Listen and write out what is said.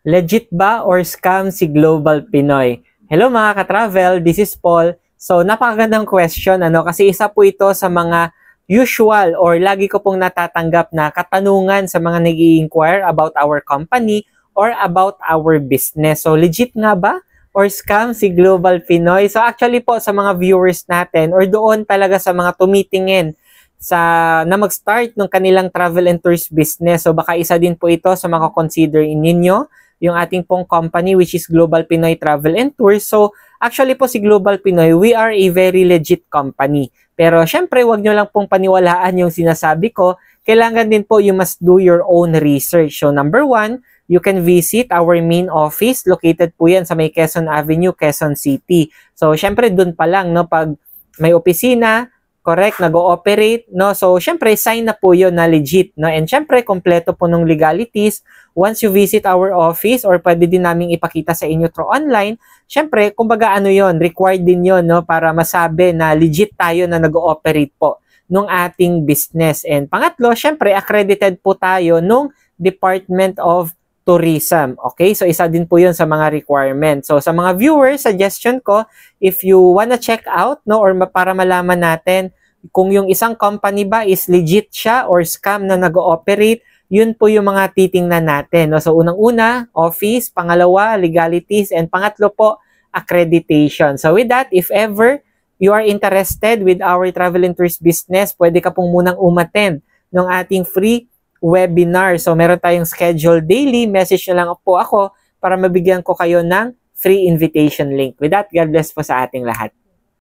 Legit ba or scam si Global Pinoy? Hello mga ka-travel, this is Paul. So napakagandang question kasi isa po ito sa mga usual or lagi ko pong natatanggap na katanungan sa mga nag-i-inquire about our company or about our business. So legit nga ba or scam si Global Pinoy? So actually po sa mga viewers natin or doon talaga sa mga tumitingin na mag-start ng kanilang travel and tourist business. So baka isa din po ito sa mga consider ninyo yung ating pong company which is Global Pinoy Travel and Tours. So, actually po si Global Pinoy, we are a very legit company. Pero syempre, wag nyo lang pong paniwalaan yung sinasabi ko. Kailangan din po you must do your own research. So, number one, you can visit our main office. Located po yan sa may Quezon Avenue, Quezon City. So, syempre, dun pa lang, no, pag may opisina, correct, nag-ooperate, no? So, syempre, sign na po yun na legit, no? And syempre, kompleto po nung legalities. Once you visit our office or pwede din naming ipakita sa inyo through online, syempre, kumbaga ano yon, required din yon, no? Para masabi na legit tayo na nag-ooperate po nung ating business. And pangatlo, syempre, accredited po tayo nung Department of Tourism. Okay? So, isa din po yun sa mga requirements. So, sa mga viewers, suggestion ko, if you wanna check out, no, or para malaman natin kung yung isang company ba is legit siya or scam na nag-ooperate, yun po yung mga titingnan natin. No? So, unang-una, office, pangalawa, legalities, and pangatlo po, accreditation. So, with that, if ever you are interested with our travel and tourist business, pwede ka pong munang umattend ng ating free webinar. So, meron tayong schedule daily. Message nyo lang po ako para mabigyan ko kayo ng free invitation link. With that, God bless po sa ating lahat.